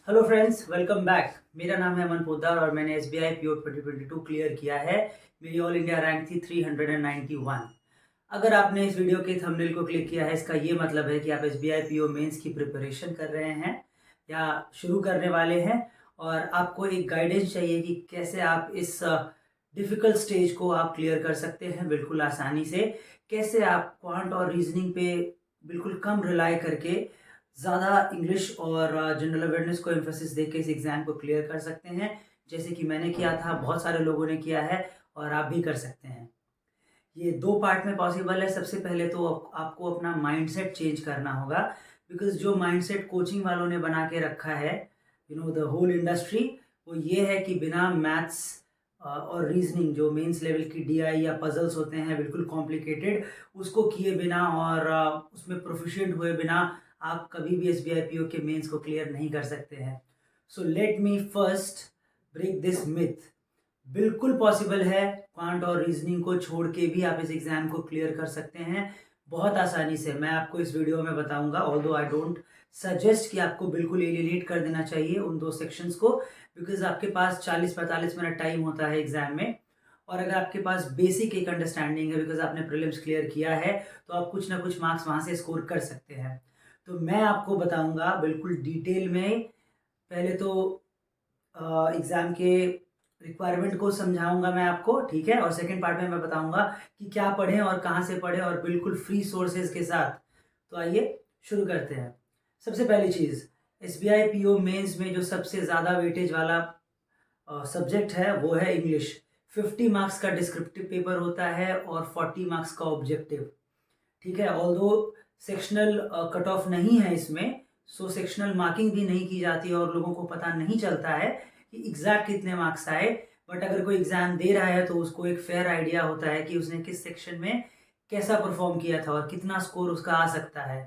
Hello friends, welcome back. मेरा नाम है अमन पोद्दार और मैंने SBI PO 2022 क्लियर किया है। मेरी ऑल इंडिया रैंक थी 391। अगर आपने इस वीडियो के थंबनेल को क्लिक किया है, इसका ये मतलब है कि आप SBI PO मेंस की प्रिपरेशन कर रहे हैं या शुरू करने वाले हैं और आपको एक गाइडेंस चाहिए कि कैसे आप इस डिफ़िकल्ट स्टेज को आप क्लियर कर सकते हैं बिल्कुल आसानी से। कैसे आप क्वांट और रीजनिंग पे बिल्कुल कम रिलाय करके ज़्यादा इंग्लिश और जनरल अवेयरनेस को एम्फेसिस देके इस एग्ज़ाम को क्लियर कर सकते हैं, जैसे कि मैंने किया था, बहुत सारे लोगों ने किया है और आप भी कर सकते हैं। ये 2 पार्ट में पॉसिबल है। सबसे पहले तो आपको अपना माइंडसेट चेंज करना होगा, बिकॉज़ जो माइंडसेट कोचिंग वालों ने बना के रखा है, द होल इंडस्ट्री, वो ये है कि बिना मैथ्स और रीज़निंग जो मेंस लेवल की DI या पज़ल्स होते हैं बिल्कुल कॉम्प्लिकेटेड, उसको किए बिना और उसमें प्रोफिशिएंट हुए बिना आप कभी भी SBI PO के मेंस को क्लियर नहीं कर सकते हैं। So let me first break this myth. बिल्कुल पॉसिबल है, क्वांट और रीजनिंग को छोड़ के भी आप इस एग्ज़ाम को क्लियर कर सकते हैं, बहुत आसानी से। मैं आपको इस वीडियो में बताऊँगा, ऑल्दो आई डोंट सजेस्ट कि आपको बिल्कुल एलिमिनेट कर देना चाहिए उन 2 सेक्शंस को, बिकॉज़ आपके पास 40-45 मिनट टाइम होता है एग्ज़ाम में और अगर आपके पास बेसिक एक अंडरस्टैंडिंग है, बिकॉज़ आपने प्रीलिम्स क्लियर किया है, तो आप कुछ ना कुछ मार्क्स वहाँ से स्कोर कर सकते हैं। तो मैं आपको बताऊँगा बिल्कुल डिटेल में, पहले तो एग्ज़ाम के रिक्वायरमेंट को समझाऊँगा मैं आपको, ठीक है? और सेकंड पार्ट में मैं बताऊँगा कि क्या पढ़ें और कहाँ से पढ़ें और बिल्कुल फ्री सोर्सेज़ के साथ। तो आइए शुरू करते हैं। सबसे पहली चीज़, SBI PO मेंस में जो सबसे ज़्यादा वेटेज वाला सब्जेक्ट है वो है इंग्लिश। 50 मार्क्स का डिस्क्रिप्टिव पेपर होता है और 40 मार्क्स का ऑब्जेक्टिव। ठीक है? ऑल्दो सेक्शनल कट ऑफ नहीं है इसमें, सो सेक्शनल मार्किंग भी नहीं की जाती और लोगों को पता नहीं चलता है कि एग्ज़ैक्ट कितने मार्क्स आए। बट अगर कोई एग्ज़ाम दे रहा है तो उसको एक फ़ेयर आइडिया होता है कि उसने किस सेक्शन में कैसा परफ़ॉर्म किया था और कितना स्कोर उसका आ सकता है।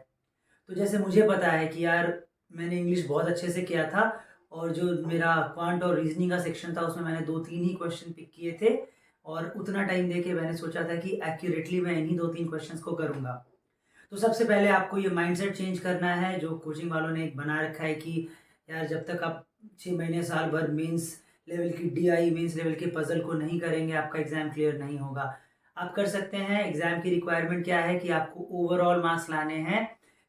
तो जैसे मुझे पता है कि यार मैंने इंग्लिश बहुत अच्छे से किया था और जो मेरा क्वांट और रीजनिंग का सेक्शन था उसमें मैंने 2-3 ही क्वेश्चन पिक किए थे और उतना टाइम देके मैंने सोचा था कि एक्यूरेटली मैं इन्हीं 2-3 क्वेश्चंस को करूँगा। तो सबसे पहले आपको ये माइंडसेट चेंज करना है जो कोचिंग वालों ने एक बना रखा है कि यार जब तक आप 6 महीने साल भर मेंस लेवल की DI मेंस लेवल के पज़ल को नहीं करेंगे, आपका एग्ज़ाम क्लियर नहीं होगा। आप कर सकते हैं। एग्ज़ाम की रिक्वायरमेंट क्या है कि आपको ओवरऑल मार्क्स लाने हैं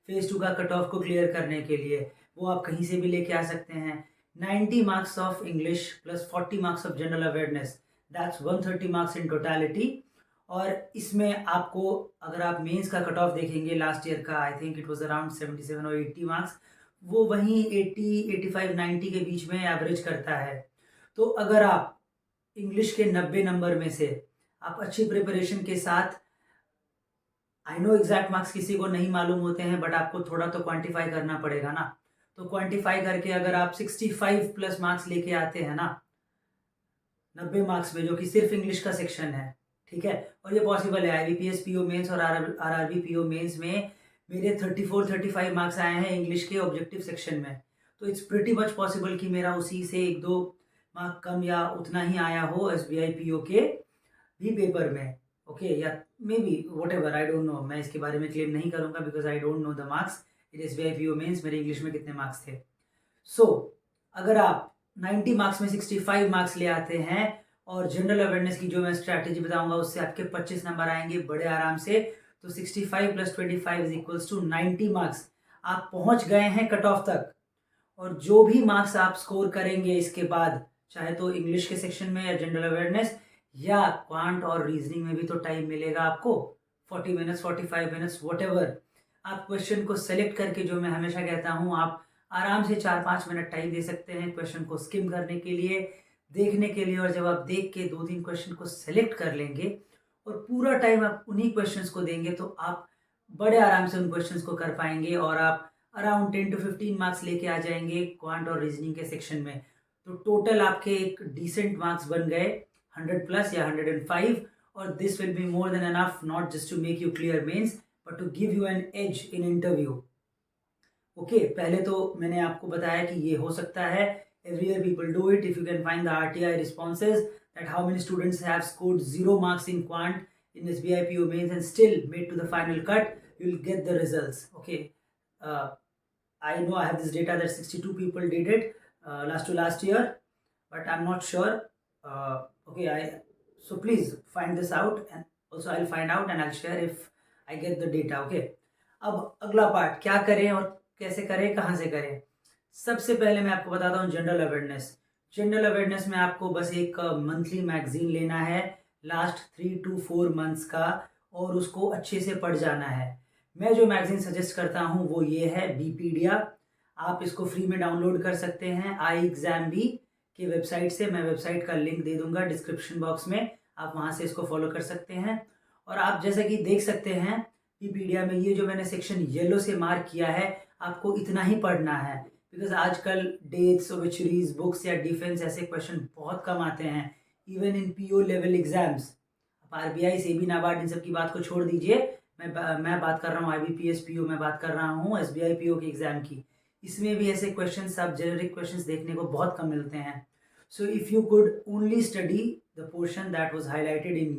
फेज़ 2 का कट ऑफ को क्लियर करने के लिए। वो आप कहीं से भी लेके आ सकते हैं। 90 marks of English plus 40 marks of general awareness, that's 130 marks in totality. और इसमें आपको, अगर आप मेंस का कट ऑफ देखेंगे लास्ट ईयर का, I think it was around 77 और 80 मार्क्स, वो वहीं 80, 85, 90 के बीच में एवरेज करता है। तो अगर आप इंग्लिश के 90 नंबर में से आप अच्छी प्रिपरेशन के साथ, आई नो एग्जैक्ट मार्क्स किसी को नहीं मालूम होते हैं बट आपको थोड़ा तो क्वांटिफाई करना पड़ेगा ना। तो क्वांटिफाई करके अगर आप 65 प्लस मार्क्स लेके आते हैं ना 90 मार्क्स में, जो कि सिर्फ इंग्लिश का सेक्शन है, ठीक है? और ये पॉसिबल है। IBPS PO मेंस और RRB PO मेंस में मेरे 34-35 मार्क्स आए हैं इंग्लिश के ऑब्जेक्टिव सेक्शन में। तो इट्स प्रीटी मच पॉसिबल कि मेरा उसी से 1-2 मार्क कम या उतना ही आया हो SBI PO के भी पेपर में। ओके, या maybe whatever, I don't know. मैं इसके बारे में क्लेम नहीं करूँगा because I don't know the marks in SBI PO mains मेरे इंग्लिश में कितने मार्क्स थे। सो अगर आप 90 मार्क्स में 65 मार्क्स ले आते हैं और जनरल अवेयरनेस की जो मैं स्ट्रैटेजी बताऊंगा उससे आपके 25 नंबर आएंगे बड़े आराम से। तो 65 plus 25 is equals to 90 marks. आप पहुंच गए हैं कट ऑफ तक और जो भी मार्क्स आप स्कोर करेंगे इसके बाद, चाहे तो इंग्लिश के सेक्शन में या जनरल अवेयरनेस या क्वांट और रीजनिंग में भी तो टाइम मिलेगा आपको, 40 मिनट्स, 45 मिनट्स, व्हाटएवर। आप क्वेश्चन को सेलेक्ट करके, जो मैं हमेशा कहता हूँ, आप आराम से 4-5 मिनट टाइम दे सकते हैं क्वेश्चन को स्किम करने के लिए, देखने के लिए। और जब आप देख के 2-3 क्वेश्चन को सेलेक्ट कर लेंगे और पूरा टाइम आप उन्हीं क्वेश्चंस को देंगे तो आप बड़े आराम से उन क्वेश्चंस को कर पाएंगे और आप अराउंड 10 टू 15 मार्क्स लेके आ जाएंगे क्वांट और रीजनिंग के सेक्शन में। तो टोटल आपके एक डिसेंट मार्क्स बन गए 100 प्लस या 105। और this will be more than enough, not just to make you clear mains but to give you an edge in interview. Okay, पहले तो मैंने आपको बताया कि ये हो सकता है। Every year people do it. If you can find the RTI responses that how many students have scored 0 marks in quant in SBI PO mains and still made to the final cut, you'll get the results. Okay, uh, I know I have this data that 62 people did it last to last year, but I'm not sure. Okay, so please find this out, and also I'll find out and I'll share if I get the data. Okay, अब अगला part क्या करें और कैसे करें, कहाँ से करें। सबसे पहले मैं आपको बताता हूँ जनरल अवेयरनेस। जनरल अवेयरनेस में आपको बस एक मंथली मैगजीन लेना है लास्ट 3 to 4 मंथ्स का, और उसको अच्छे से पढ़ जाना है। मैं जो मैगजीन सजेस्ट करता हूँ वो ये है बीपीडिया। आप इसको फ्री में डाउनलोड कर सकते हैं आई एग्जाम बी की वेबसाइट से। मैं वेबसाइट का लिंक दे दूंगा डिस्क्रिप्शन बॉक्स में, आप वहाँ से इसको फॉलो कर सकते हैं। और आप जैसे कि देख सकते हैं बीपीडिया में ये जो मैंने सेक्शन येलो से मार्क किया है, आपको इतना ही पढ़ना है, बिकॉज आजकल डेट्स, ओबिचुरीज, बुक्स या डिफेंस ऐसे क्वेश्चन बहुत कम आते हैं, even in PO level exams. आप आरबीआई, सेबी, नाबार्ड इन सब की बात को छोड़ दीजिए, मैं बात कर रहा हूँ आईबीपीएस पीओ, मैं बात कर रहा हूँ एसबीआई पीओ के एग्जाम की। इसमें भी ऐसे क्वेश्चन, सब जेनरिक क्वेश्चन देखने को बहुत कम मिलते हैं। So if you could only study the portion that was highlighted in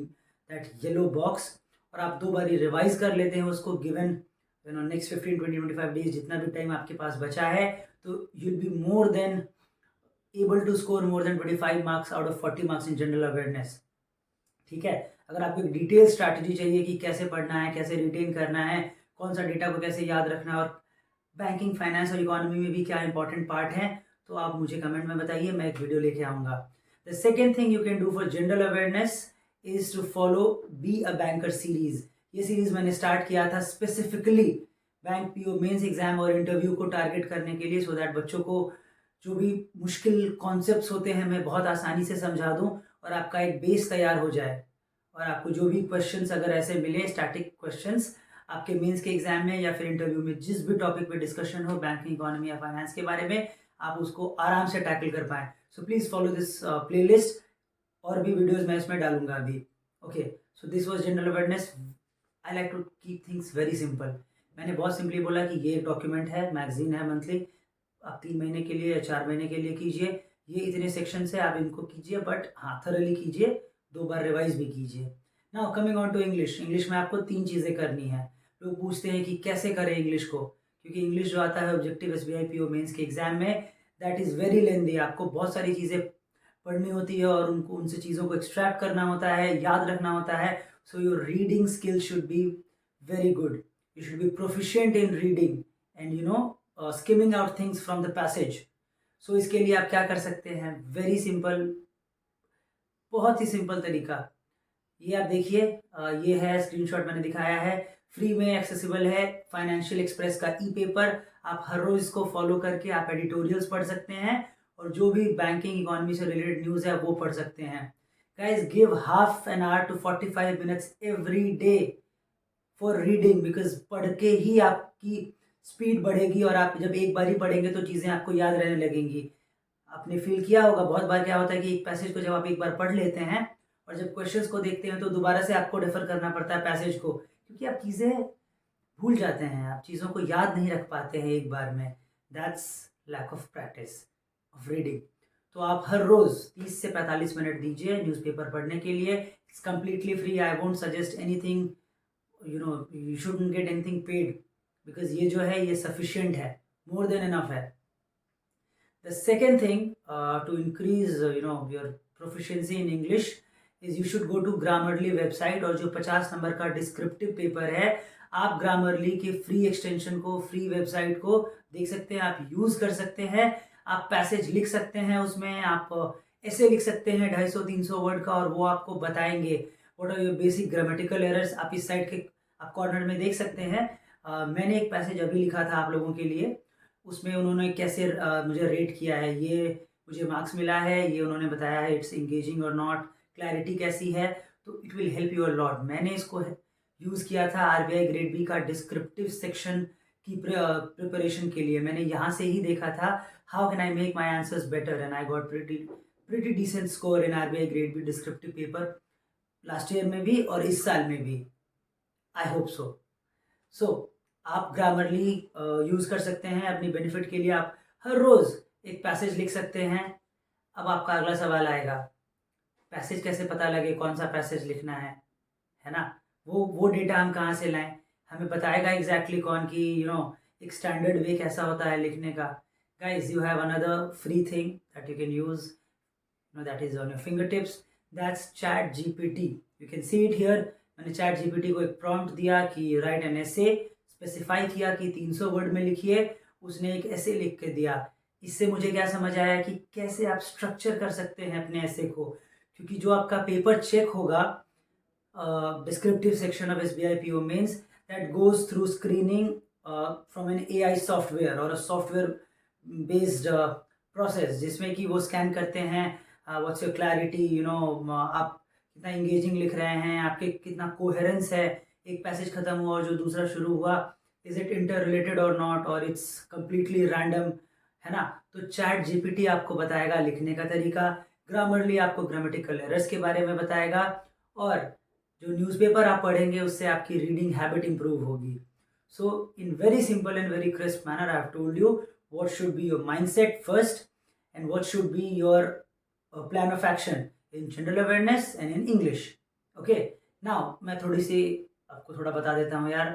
that yellow box, और आप 2 बार रिवाइज कर लेते हैं उसको गिवन नेक्स्ट 15, 20, 25 डेज, जितना भी टाइम आपके पास बचा है, तो you will be more than able to score more than 25 marks out of 40 marks in general awareness. ठीक है, अगर आपको एक डिटेल स्ट्रैटेजी चाहिए कि कैसे पढ़ना है, कैसे रिटेन करना है, कौन सा डेटा को कैसे याद रखना है, और बैंकिंग, फाइनेंस और इकोनॉमी में भी क्या इंपॉर्टेंट पार्ट है, तो आप मुझे कमेंट में बताइए, मैं एक वीडियो लेके आऊँगा। The second thing you can do for general awareness is to follow be a banker series. ये सीरीज मैंने स्टार्ट किया था specifically bank PO mains exam और इंटरव्यू को टारगेट करने के लिए, सो दैट बच्चों को जो भी मुश्किल कॉन्सेप्ट्स होते हैं मैं बहुत आसानी से समझा दूं और आपका एक बेस तैयार हो जाए। और आपको जो भी क्वेश्चंस अगर ऐसे मिले, स्टैटिक क्वेश्चंस आपके मेंस के एग्जाम में या फिर इंटरव्यू में, जिस भी टॉपिक पे डिस्कशन हो बैंकिंग, इकोनॉमी या फाइनेंस के बारे में, आप उसको आराम से टैकल कर पाएँ। So please follow this playlist, और भी वीडियोज़ मैं इसमें डालूंगा अभी। Okay, so this was general awareness. I like to keep things very simple. मैंने बहुत सिंपली बोला कि ये एक डॉक्यूमेंट है, मैगजीन है मंथली, आप 3 महीने के लिए या 4 महीने के लिए कीजिए। ये इतने सेक्शन से आप इनको कीजिए, बट हाँ थरली कीजिए, 2 बार रिवाइज भी कीजिए। Now coming on to English. English में आपको 3 चीज़ें करनी है। लोग पूछते हैं कि कैसे करें इंग्लिश को, क्योंकि इंग्लिश जो आता है ऑब्जेक्टिव एसबीआई पीओ मेंस के एग्जाम में, दैट इज़ वेरी लेंदी। आपको बहुत सारी चीज़ें पढ़नी होती है और उनसे चीज़ों को एक्सट्रैक्ट करना होता है, याद रखना होता है। So your reading skill should be very good. You should be proficient in reading and skimming out things from the passage. So इसके लिए आप क्या कर सकते हैं, वेरी सिंपल, बहुत ही सिंपल तरीका। ये आप देखिए, ये है स्क्रीनशॉट मैंने दिखाया है, फ्री में एक्सेसिबल है फाइनेंशियल एक्सप्रेस का ई पेपर। आप हर रोज इसको फॉलो करके आप एडिटोरियल्स पढ़ सकते हैं और जो भी बैंकिंग, इकोनॉमी से रिलेटेड न्यूज़ है वो पढ़ सकते हैं। Guys, give half an hour to 45 minutes every day for reading, because पढ़ के ही आपकी स्पीड बढ़ेगी, और आप जब एक बार ही पढ़ेंगे तो चीज़ें आपको याद रहने लगेंगी। आपने फील किया होगा बहुत बार क्या होता है कि एक पैसेज को जब आप एक बार पढ़ लेते हैं और जब क्वेश्चंस को देखते हैं तो दोबारा से आपको रेफर करना पड़ता है पैसेज को, क्योंकि आप चीज़ें भूल जाते हैं, आप चीज़ों को याद नहीं रख पाते हैं एक बार में। That's lack of practice of reading. तो आप हर रोज़ 30 से 45 मिनट दीजिए न्यूज़पेपर पढ़ने के लिए। It's completely free. I won't suggest anything, you shouldn't get anything paid, because ये जो है ये सफिशिएंट है, मोर देन इनफ है। The second thing to increase your proficiency in English is you should go to Grammarly website, और जो 50 number का descriptive paper है, आप ग्रामरली के फ्री एक्सटेंशन को, फ्री वेबसाइट को देख सकते हैं, आप यूज़ कर सकते हैं। आप पैसेज लिख सकते हैं उसमें, आप ऐसे लिख सकते हैं 250-300 वर्ड का, और वो आपको बताएंगे what are your basic grammatical errors. आप इस साइड के आप कॉर्नर में देख सकते हैं। मैंने एक पैसेज अभी लिखा था आप लोगों के लिए, उसमें उन्होंने कैसे मुझे रेट किया है, ये मुझे मार्क्स मिला है, ये उन्होंने बताया है इट्स इंगेजिंग और नॉट, क्लैरिटी कैसी है, तो it will help you a lot. मैंने इसको यूज़ किया था आरबीआई ग्रेड बी का डिस्क्रिप्टिव सेक्शन की प्रिपरेशन के लिए। मैंने यहाँ से ही देखा था how can I make my answers better, and I got pretty decent score in RBI grade B descriptive paper last year में भी और इस साल में भी। I hope so. सो आप ग्रामरली यूज़ कर सकते हैं अपनी बेनिफिट के लिए। आप हर रोज़ एक पैसेज लिख सकते हैं। अब आपका अगला सवाल आएगा, पैसेज कैसे पता लगे, कौन सा पैसेज लिखना है ना? वो डेटा हम कहाँ से लाएं? हमें बताएगा एग्जैक्टली कौन, कि एक स्टैंडर्ड वे कैसा होता है लिखने का। Guys, you have another free thing that you can use, that is on your finger tips, that's chat GPT. You can see it here. मैंने चैट जीपीटी को एक प्रॉम्प्ट दिया कि राइट एन एसे, स्पेसिफाई किया कि 300 word में लिखिए, उसने एक ऐसे लिख के दिया। इससे मुझे क्या समझ आया कि कैसे आप स्ट्रक्चर कर सकते हैं अपने ऐसे को, क्योंकि जो आपका पेपर चेक होगा, descriptive section of SBI PO means that goes through screening from an AI software or a software based process, जिसमें कि वो स्कैन करते हैं व्हाट्स योर क्लैरिटी, आप कितना इंगेजिंग लिख रहे हैं, आपके कितना कोहेरेंस है, एक पैसेज खत्म हुआ और जो दूसरा शुरू हुआ, इज इट इंटर रिलेटेड और नॉट, और इट्स कम्प्लीटली रैंडम, है ना। तो चैट जीपीटी आपको बताएगा लिखने का तरीका, ग्रामरली आपको ग्रामेटिकल एरर्स के बारे में बताएगा, और जो न्यूज़पेपर आप पढ़ेंगे उससे आपकी रीडिंग हैबिट इंप्रूव होगी। So in very simple and very crisp manner I have told you what should be your mindset first and what should be your plan of action in general awareness and in English. Okay, now मैं थोड़ी सी आपको थोड़ा बता देता हूँ यार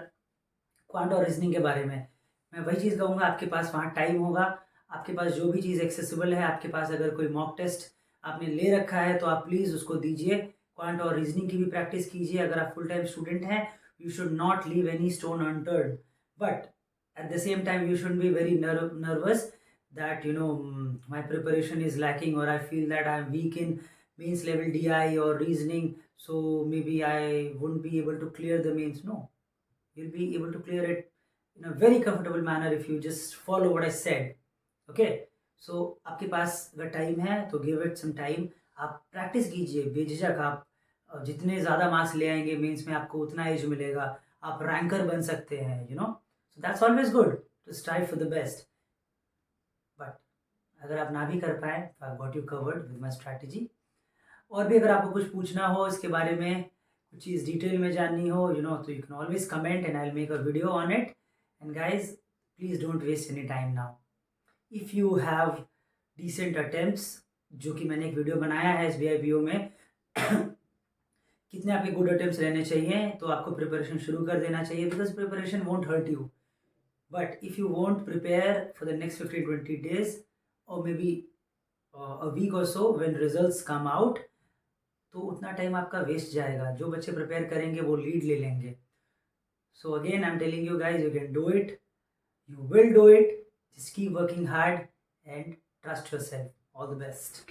quant और reasoning के बारे में। मैं वही चीज़ कहूँगा, आपके पास वहाँ टाइम होगा, आपके पास जो भी चीज़ एक्सेसिबल है, आपके पास अगर कोई मॉक टेस्ट आपने ले रखा है तो आप प्लीज़ उसको दीजिए। क्वांट और रीजनिंग की भी प्रैक्टिस कीजिए। अगर आप फुल टाइम स्टूडेंट हैं, you should not leave any stone unturned, but at the same time you shouldn't be very nervous that my preparation is lacking, or I feel that I'm weak in means level DI or reasoning, so maybe I won't be able to clear the means. No, you'll be able to clear it in a very comfortable manner if you just follow what I said. Okay, so आपके पास अगर time है तो give it some time, आप practice कीजिए बेझिझक। आप जितने ज़्यादा मार्क्स ले आएंगे मेंस में आपको उतना एज मिलेगा, आप रैंकर बन सकते हैं, So that's always good to strive for the best. But अगर आप ना भी कर पाए तो I've got you covered with my strategy. और भी अगर आपको कुछ पूछना हो इसके बारे में, कुछ चीज़ डिटेल में जाननी हो, तो you can always comment and I'll make a video on it. And guys, please don't waste any time now. If you have decent attempts, जो कि मैंने एक वीडियो बनाया है SBI PO में कितने आपके गुड अटेम्प्ट्स रहने चाहिए, तो आपको प्रिपरेशन शुरू कर देना चाहिए, because preparation won't hurt you. But if you won't prepare for the next 15-20 days or maybe a week or so when results come out, तो उतना टाइम आपका वेस्ट जाएगा. जो बच्चे प्रिपेयर करेंगे वो लीड ले लेंगे. So again, I'm telling you guys, you can do it. You will do it. Just keep working hard and trust yourself. All the best.